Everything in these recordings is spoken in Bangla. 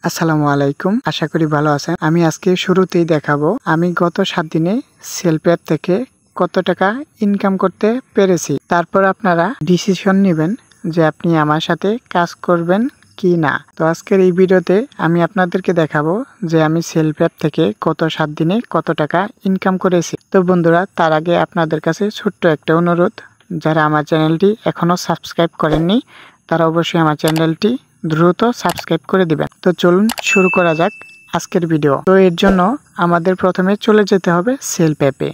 আসসালামু আলাইকুম, আশা করি ভালো আছেন। আমি আজকে শুরুতেই দেখাবো আমি গত 7 দিনে সেলফ অ্যাপ থেকে কত টাকা ইনকাম করতে পেরেছি। তারপর আপনারা ডিসিশন নেবেন যে আপনি আমার সাথে কাজ করবেন কি না। তো আজকের এই ভিডিওতে আমি আপনাদেরকে দেখাবো যে আমি সেলফ অ্যাপ থেকে গত 7 দিনে কত টাকা ইনকাম করেছি। তো বন্ধুরা, তার আগে আপনাদের কাছে ছোট্ট একটা অনুরোধ, যারা আমার চ্যানেলটি এখনো সাবস্ক্রাইব করেননি তারা অবশ্যই আমার চ্যানেলটি দ্রুত সাবস্ক্রাইব করে দিবেন। তো চলুন শুরু করা যাক আজকের ভিডিও। তো এর জন্য আমাদের প্রথমে চলে যেতে হবে সেলফ অ্যাপে।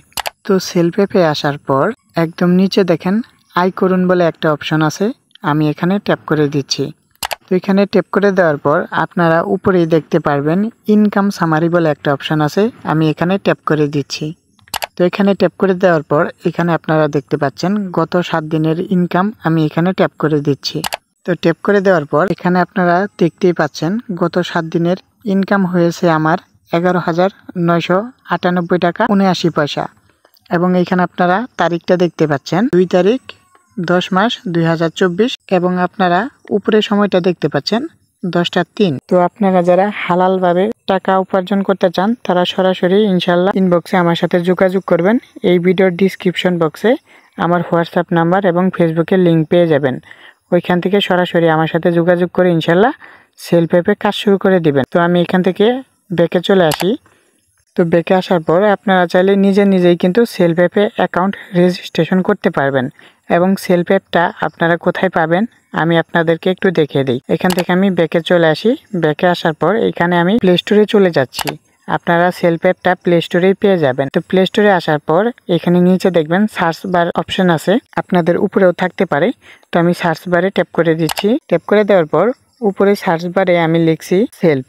তো সেলফ অ্যাপে আসার পর একদম নিচে দেখেন আয় করুন বলে একটা অপশন আছে, আমি এখানে ট্যাপ করে দিচ্ছি। তো এখানে ট্যাপ করে দেওয়ার পর আপনারা উপরেই দেখতে পারবেন ইনকাম সামারি বলে একটা অপশন আছে, আমি এখানে ট্যাপ করে দিচ্ছি। তো এখানে ট্যাপ করে দেওয়ার পর এখানে আপনারা দেখতে পাচ্ছেন গত 7 দিনের ইনকাম, আমি এখানে ট্যাপ করে দিচ্ছি। তো ট্যাপ করে দেওয়ার পর এখানে আপনারা দেখতেই পাচ্ছেন গত 7 দিনের ইনকাম হয়েছে আমার 11,998 টাকা 79 পয়সা। এবং এখানে আপনারা তারিখটা দেখতে পাচ্ছেন 2 তারিখ 10 মাস 2024 এবং আপনারা উপরে সময়টা দেখতে পাচ্ছেন 10টা 3। তো আপনারা যারা হালাল ভাবে টাকা উপার্জন করতে চান তারা সরাসরি ইনশাল্লাহ ইনবক্সে আমার সাথে যোগাযোগ করবেন। এই ভিডিওর ডিসক্রিপশন বক্সে আমার হোয়াটসঅ্যাপ নাম্বার এবং ফেসবুকের লিঙ্ক পেয়ে যাবেন। ওইখান থেকে সরাসরি আমার সাথে যোগাযোগ করে ইনশাল্লাহ সেলফ অ্যাপে কাজ শুরু করে দিবেন। তো আমি এখান থেকে ব্যাকে চলে আসি। তো ব্যাকে আসার পর আপনারা চাইলে নিজেই কিন্তু সেলফ অ্যাপে অ্যাকাউন্ট রেজিস্ট্রেশন করতে পারবেন। এবং সেলফ অ্যাপটা আপনারা কোথায় পাবেন আমি আপনাদেরকে একটু দেখিয়ে দিই। এখান থেকে আমি ব্যাকে চলে আসি। ব্যাকে আসার পর এখানে আমি প্লে স্টোরে চলে যাচ্ছি। আপনারা সেলফ অ্যাপটা প্লে স্টোরেই পেয়ে যাবেন। তো প্লে স্টোরে আসার পর এখানে নিচে দেখবেন সার্চ বার অপশন আছে, আপনাদের উপরেও থাকতে পারে। তো আমি সার্চ বারে ট্যাপ করে দিচ্ছি। ট্যাপ করে দেওয়ার পর উপরে সার্চ বারে আমি লিখছি সেলফ,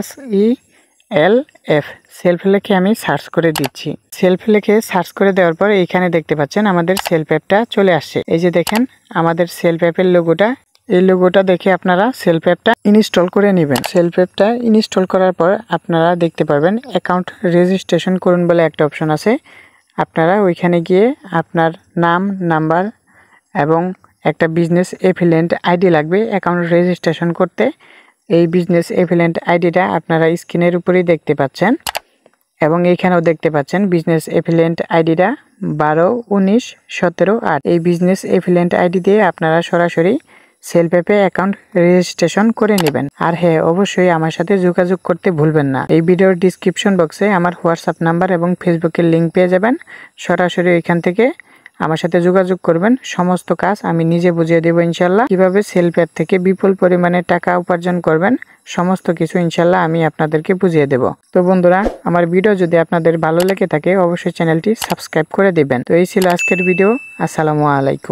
SELF, সেলফ লিখে আমি সার্চ করে দিচ্ছি। সেলফ লিখে সার্চ করে দেওয়ার পর এখানে দেখতে পাচ্ছেন আমাদের সেলফ অ্যাপটা চলে আসছে। এই যে দেখেন আমাদের সেলফ অ্যাপের লোগোটা, এই লোগোটা দেখে আপনারা সেলফ অ্যাপটা ইনস্টল করে নেবেন। সেলফ অ্যাপটা ইনস্টল করার পর আপনারা দেখতে পারবেন অ্যাকাউন্ট রেজিস্ট্রেশন করুন বলে একটা অপশন আছে। আপনারা ওইখানে গিয়ে আপনার নাম, নাম্বার এবং একটা বিজনেস এফিলিয়েন্ট আইডি লাগবে অ্যাকাউন্ট রেজিস্ট্রেশন করতে। এই বিজনেস এফিলিয়েন্ট আইডিটা আপনারা স্ক্রিনের উপরেই দেখতে পাচ্ছেন এবং এইখানেও দেখতে পাচ্ছেন বিজনেস এফিলিয়েন্ট আইডিটা 121917 8। এই বিজনেস এফিলিয়েন্ট আইডি দিয়ে আপনারা সরাসরি সেলফ অ্যাপে অ্যাকাউন্ট রেজিস্ট্রেশন করে নেবেন। আর হ্যাঁ, অবশ্যই আমার সাথে যোগাযোগ করতে ভুলবেন না। এই ভিডিওর ডিসক্রিপশন বক্সে আমার হোয়াটসঅ্যাপ নাম্বার এবং ফেসবুকের লিঙ্ক পেয়ে যাবেন। সরাসরি ওইখান থেকে আমার সাথে যোগাযোগ করবেন। সমস্ত কাজ আমি নিজে বুঝিয়ে দেবো ইনশাল্লাহ। কিভাবে সেলফ অ্যাপ থেকে বিপুল পরিমাণে টাকা উপার্জন করবেন সমস্ত কিছু ইনশাল্লাহ আমি আপনাদেরকে বুঝিয়ে দেব। তো বন্ধুরা, আমার ভিডিও যদি আপনাদের ভালো লেগে থাকে অবশ্যই চ্যানেলটি সাবস্ক্রাইব করে দিবেন। তো এই ছিল আজকের ভিডিও। আসসালামু আলাইকুম।